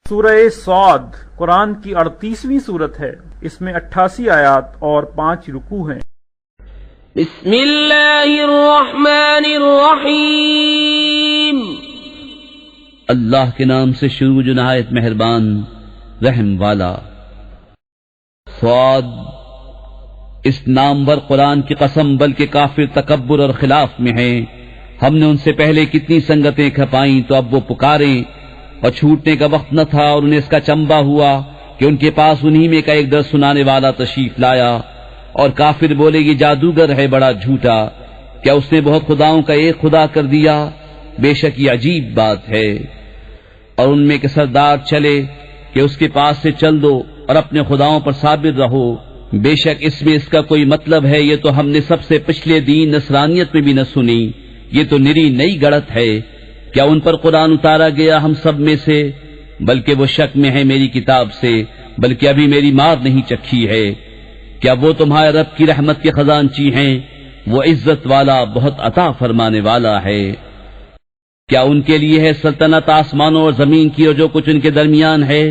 سورہ صاد قرآن کی 38ویں سورت ہے۔ اس میں 88 آیات اور 5 رکوع ہیں۔ بسم اللہ الرحمن الرحیم۔ اللہ کے نام سے شروع جو نہایت مہربان رحم والا۔ صاد، اس نامور قرآن کی قسم، بلکہ کافر تکبر اور خلاف میں ہیں۔ ہم نے ان سے پہلے کتنی سنگتیں کھپائیں تو اب وہ پکاریں، اور چھوٹنے کا وقت نہ تھا اور انہیں اس کا چمبا ہوا کہ ان کے پاس انہی میں کا ایک درس سنانے والا تشریف لایا۔ اور کافر بولے یہ جادوگر ہے بڑا جھوٹا، کیا اس نے بہت خداؤں کا ایک خدا کر دیا؟ بے شک یہ عجیب بات ہے۔ اور ان میں کے سردار چلے کہ اس کے پاس سے چل دو اور اپنے خداؤں پر صابر رہو، بے شک اس میں اس کا کوئی مطلب ہے، یہ تو ہم نے سب سے پچھلے دین نصرانیت میں بھی نہ سنی، یہ تو نری نئی گڑت ہے۔ کیا ان پر قرآن اتارا گیا ہم سب میں سے؟ بلکہ وہ شک میں ہے میری کتاب سے، بلکہ ابھی میری مار نہیں چکھی ہے۔ کیا وہ تمہارے رب کی رحمت کے خزانچی ہیں؟ وہ عزت والا بہت عطا فرمانے والا ہے۔ کیا ان کے لیے ہے سلطنت آسمانوں اور زمین کی اور جو کچھ ان کے درمیان ہے؟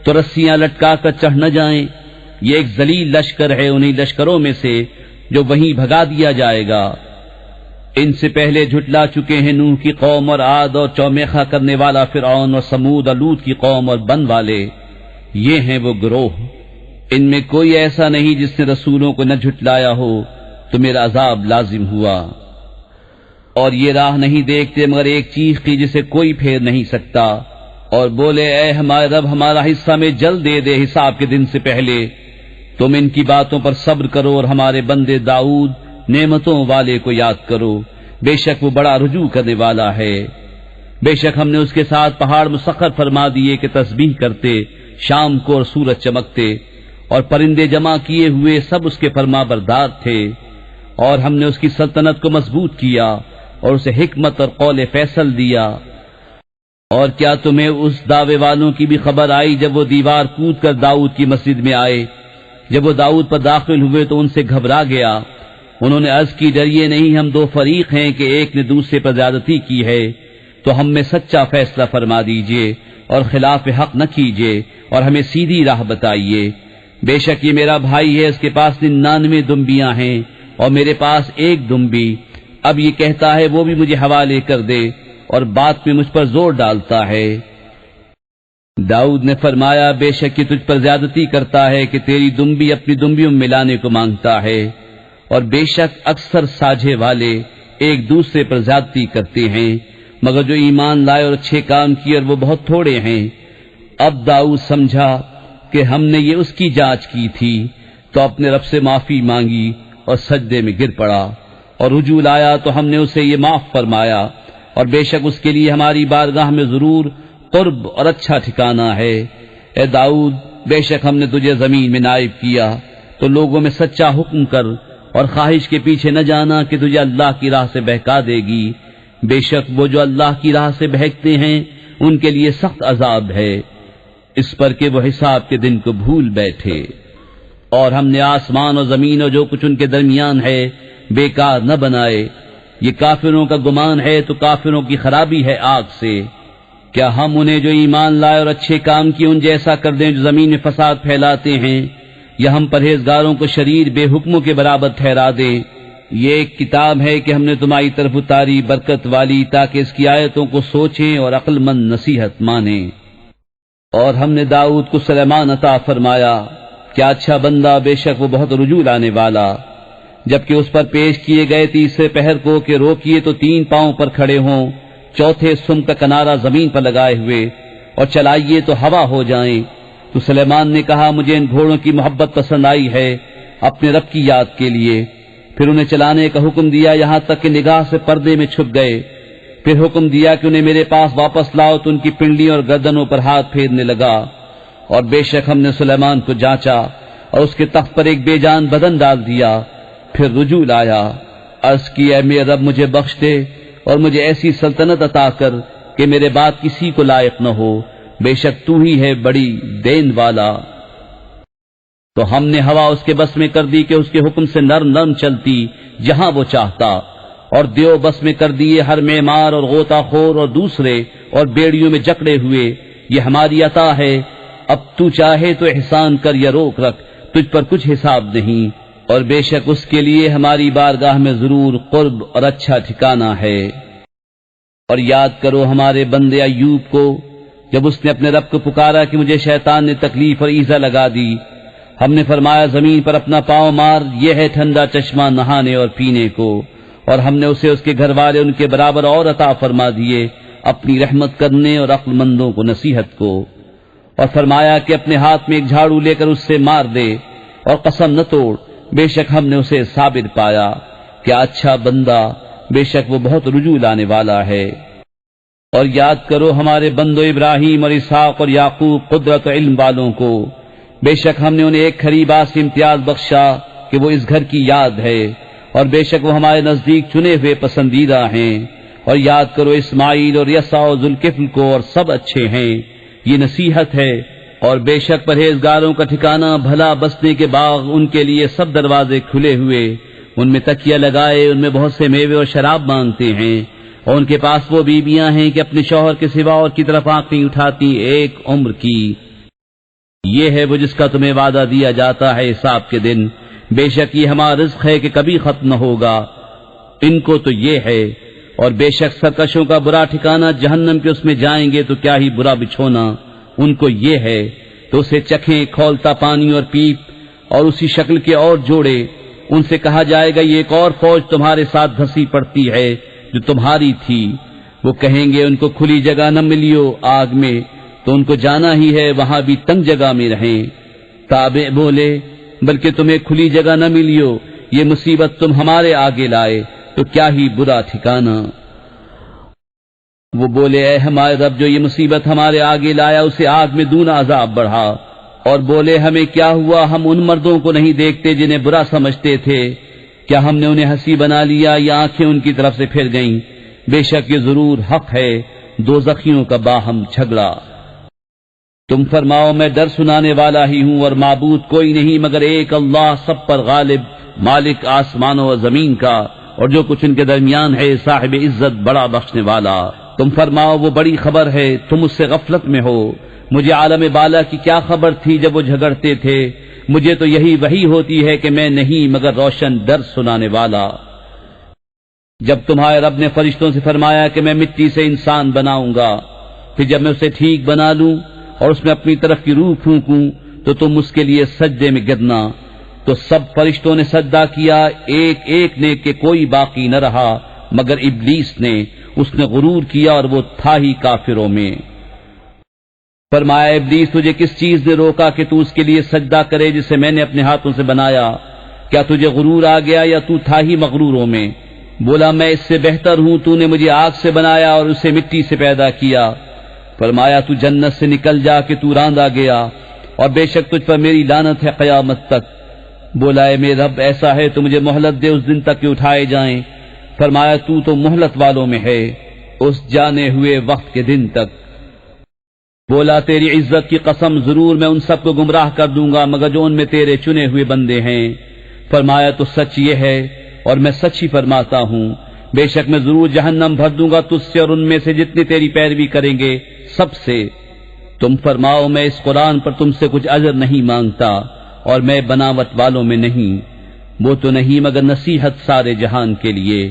تو رسیاں لٹکا کر چڑھ نہ جائیں۔ یہ ایک ذلیل لشکر ہے انہی لشکروں میں سے جو وہیں بھگا دیا جائے گا۔ ان سے پہلے جھٹلا چکے ہیں نوح کی قوم اور عاد اور چومیخا کرنے والا فرعون اور سمود اور لوط کی قوم اور بن والے، یہ ہیں وہ گروہ۔ ان میں کوئی ایسا نہیں جس نے رسولوں کو نہ جھٹلایا ہو تو میرا عذاب لازم ہوا۔ اور یہ راہ نہیں دیکھتے مگر ایک چیخ کی جسے کوئی پھیر نہیں سکتا، اور بولے اے ہمارے رب ہمارا حصہ میں جلد دے دے حساب کے دن سے پہلے۔ تم ان کی باتوں پر صبر کرو اور ہمارے بندے داؤد نعمتوں والے کو یاد کرو، بے شک وہ بڑا رجوع کرنے والا ہے۔ بے شک ہم نے اس کے ساتھ پہاڑ مسخر فرما دیے کہ تسبیح کرتے شام کو اور سورج چمکتے، اور پرندے جمع کیے ہوئے سب اس کے فرما بردار تھے۔ اور ہم نے اس کی سلطنت کو مضبوط کیا اور اسے حکمت اور قول فیصل دیا۔ اور کیا تمہیں اس دعوے والوں کی بھی خبر آئی جب وہ دیوار کود کر داؤد کی مسجد میں آئے؟ جب وہ داؤد پر داخل ہوئے تو ان سے گھبرا گیا۔ انہوں نے عرض کی ڈریے نہیں، ہم دو فریق ہیں کہ ایک نے دوسرے پر زیادتی کی ہے، تو ہم میں سچا فیصلہ فرما دیجئے اور خلاف حق نہ کیجئے اور ہمیں سیدھی راہ بتائیے۔ بے شک یہ میرا بھائی ہے، اس کے پاس 99 دمبیاں ہیں اور میرے پاس ایک دمبی۔ اب یہ کہتا ہے وہ بھی مجھے حوالے کر دے، اور بات میں مجھ پر زور ڈالتا ہے۔ داؤد نے فرمایا بے شک یہ تجھ پر زیادتی کرتا ہے کہ تیری دمبی اپنی دمبیوں میں ملانے کو مانگتا ہے، اور بے شک اکثر ساجھے والے ایک دوسرے پر زیادتی کرتے ہیں، مگر جو ایمان لائے اور اچھے کام کیے اور وہ بہت تھوڑے ہیں۔ اب داؤد سمجھا کہ ہم نے یہ اس کی جانچ کی تھی، تو اپنے رب سے معافی مانگی اور سجدے میں گر پڑا، اور رجوع لایا تو ہم نے اسے یہ معاف فرمایا، اور بے شک اس کے لیے ہماری بارگاہ میں ضرور قرب اور اچھا ٹھکانہ ہے۔ اے داؤد، بے شک ہم نے تجھے زمین میں نائب کیا، تو لوگوں میں سچا حکم کر اور خواہش کے پیچھے نہ جانا کہ تجھے اللہ کی راہ سے بہکا دے گی۔ بے شک وہ جو اللہ کی راہ سے بہکتے ہیں ان کے لیے سخت عذاب ہے، اس پر کہ وہ حساب کے دن کو بھول بیٹھے۔ اور ہم نے آسمان اور زمین اور جو کچھ ان کے درمیان ہے بیکار نہ بنائے۔ یہ کافروں کا گمان ہے تو کافروں کی خرابی ہے آگ سے۔ کیا ہم انہیں جو ایمان لائے اور اچھے کام کیے ان جیسا کر دیں جو زمین میں فساد پھیلاتے ہیں، یا ہم پرہیزگاروں کو شریر بے حکموں کے برابر ٹھہرا دیں؟ یہ ایک کتاب ہے کہ ہم نے تمہاری طرف اتاری برکت والی، تاکہ اس کی آیتوں کو سوچیں اور عقل مند نصیحت مانیں۔ اور ہم نے داؤد کو سلیمان عطا فرمایا، کیا اچھا بندہ، بے شک وہ بہت رجوع لانے والا۔ جبکہ اس پر پیش کیے گئے تیسرے پہر کو کہ روکیے تو 3 پاؤں پر کھڑے ہوں، چوتھے سم کا کنارہ زمین پر لگائے ہوئے، اور چلائیے تو ہوا ہو جائیں، تو سلیمان نے کہا مجھے ان گھوڑوں کی محبت پسند آئی ہے اپنے رب کی یاد کے لیے۔ پھر انہیں چلانے کا حکم دیا یہاں تک کہ نگاہ سے پردے میں چھپ گئے۔ پھر حکم دیا کہ انہیں میرے پاس واپس لاؤ، تو ان کی پنڈلیوں اور گردنوں پر ہاتھ پھیرنے لگا۔ اور بے شک ہم نے سلیمان کو جانچا اور اس کے تخت پر ایک بے جان بدن ڈال دیا۔ پھر رجوع لایا، عرض کی اے میرے رب مجھے بخش دے اور مجھے ایسی سلطنت عطا کر کہ میرے بعد کسی کو لائق نہ ہو، بے شک تو ہی ہے بڑی دین والا۔ تو ہم نے ہوا اس کے بس میں کر دی کہ اس کے حکم سے نرم نرم چلتی جہاں وہ چاہتا، اور دیو بس میں کر دیے ہر معمار اور غوطہ خور اور دوسرے اور بیڑیوں میں جکڑے ہوئے یہ ہماری عطا ہے، اب تو چاہے تو احسان کر یا روک رکھ، تجھ پر کچھ حساب نہیں، اور بے شک اس کے لیے ہماری بارگاہ میں ضرور قرب اور اچھا ٹھکانہ ہے۔ اور یاد کرو ہمارے بندے ایوب کو، جب اس نے اپنے رب کو پکارا کہ مجھے شیطان نے تکلیف اور ایذا لگا دی، ہم نے فرمایا زمین پر اپنا پاؤں مار، یہ ہے ٹھنڈا چشمہ نہانے اور پینے کو، اور ہم نے اسے اس کے گھر والے ان کے برابر اور عطا فرما دیے، اپنی رحمت کرنے اور عقل مندوں کو نصیحت کو۔ اور فرمایا کہ اپنے ہاتھ میں ایک جھاڑو لے کر اس سے مار دے، اور قسم نہ توڑ، بے شک ہم نے اسے صابر پایا، کیا اچھا بندہ، بے شک وہ بہت رجوع لانے والا ہے۔ اور یاد کرو ہمارے بندوں ابراہیم اور اسحاق اور یعقوب قدرت و علم والوں کو، بے شک ہم نے انہیں ایک کھری بات سے امتیاز بخشا کہ وہ اس گھر کی یاد ہے، اور بے شک وہ ہمارے نزدیک چنے ہوئے پسندیدہ ہیں۔ اور یاد کرو اسماعیل اور یسع اور ذوالکفل کو، اور سب اچھے ہیں، یہ نصیحت ہے۔ اور بے شک پرہیزگاروں کا ٹھکانہ بھلا بسنے کے باغ، ان کے لیے سب دروازے کھلے ہوئے، ان میں تکیہ لگائے، ان میں بہت سے میوے اور شراب مانگتے ہیں، اور ان کے پاس وہ بیویاں ہیں کہ اپنے شوہر کے سوا اور کی طرف آنکھ نہیں اٹھاتی ایک عمر کی۔ یہ ہے وہ جس کا تمہیں وعدہ دیا جاتا ہے حساب کے دن، بے شک یہ ہمارا رزق ہے کہ کبھی ختم نہ ہوگا، ان کو تو یہ ہے۔ اور بے شک سرکشوں کا برا ٹھکانہ جہنم کے، اس میں جائیں گے تو کیا ہی برا بچھونا ان کو یہ ہے۔ تو اسے چکھیں کھولتا پانی اور پیپ، اور اسی شکل کے اور جوڑے، ان سے کہا جائے گا یہ ایک اور فوج تمہارے ساتھ دھسی پڑتی ہے جو تمہاری تھی۔ وہ کہیں گے ان کو کھلی جگہ نہ ملیو آگ میں، تو ان کو جانا ہی ہے وہاں بھی تنگ جگہ میں رہیں۔ تابع بولے بلکہ تمہیں کھلی جگہ نہ ملیو، یہ مصیبت تم ہمارے آگے لائے تو کیا ہی برا ٹھکانہ۔ وہ بولے اے ہمارے رب، جو یہ مصیبت ہمارے آگے لایا اسے آگ میں دونا عذاب بڑھا۔ اور بولے ہمیں کیا ہوا، ہم ان مردوں کو نہیں دیکھتے جنہیں برا سمجھتے تھے، کیا ہم نے انہیں ہنسی بنا لیا یا آنکھیں ان کی طرف سے پھر گئیں؟ بے شک یہ ضرور حق ہے دوزخیوں کا باہم جھگڑا۔ تم فرماؤ میں ڈر سنانے والا ہی ہوں، اور معبود کوئی نہیں مگر ایک اللہ، سب پر غالب، مالک آسمانوں و زمین کا اور جو کچھ ان کے درمیان ہے، صاحب عزت بڑا بخشنے والا۔ تم فرماؤ وہ بڑی خبر ہے، تم اس سے غفلت میں ہو۔ مجھے عالم بالا کی کیا خبر تھی جب وہ جھگڑتے تھے، مجھے تو یہی وحی ہوتی ہے کہ میں نہیں مگر روشن ڈر سنانے والا۔ جب تمہارے رب نے فرشتوں سے فرمایا کہ میں مٹی سے انسان بناؤں گا، پھر جب میں اسے ٹھیک بنا لوں اور اس میں اپنی طرف کی روح پھونکوں تو تم اس کے لیے سجدے میں گرنا۔ تو سب فرشتوں نے سجدہ کیا، ایک ایک نے کہ کوئی باقی نہ رہا مگر ابلیس نے، اس نے غرور کیا اور وہ تھا ہی کافروں میں۔ فرمایا ابلیس تجھے کس چیز نے روکا کہ تو اس کے لیے سجدہ کرے جسے میں نے اپنے ہاتھوں سے بنایا؟ کیا تجھے غرور آ گیا یا تو تھا ہی مغروروں میں؟ بولا میں اس سے بہتر ہوں، تو نے مجھے آگ سے بنایا اور اسے مٹی سے پیدا کیا۔ فرمایا تو جنت سے نکل جا کہ تو راندا گیا، اور بے شک تجھ پر میری لعنت ہے قیامت تک۔ بولا اے میرے رب ایسا ہے تو مجھے مہلت دے اس دن تک کہ اٹھائے جائیں۔ فرمایا تو مہلت والوں میں ہے، اس جانے ہوئے وقت کے دن تک۔ بولا تیری عزت کی قسم ضرور میں ان سب کو گمراہ کر دوں گا مگر جو ان میں تیرے چنے ہوئے بندے ہیں۔ فرمایا تو سچ یہ ہے اور میں سچ ہی فرماتا ہوں، بے شک میں ضرور جہنم بھر دوں گا تجھ سے اور ان میں سے جتنی تیری پیروی کریں گے سب سے۔ تم فرماؤ میں اس قرآن پر تم سے کچھ اجر نہیں مانگتا اور میں بناوٹ والوں میں نہیں، وہ تو نہیں مگر نصیحت سارے جہان کے لیے،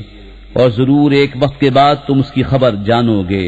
اور ضرور ایک وقت کے بعد تم اس کی خبر جانو گے۔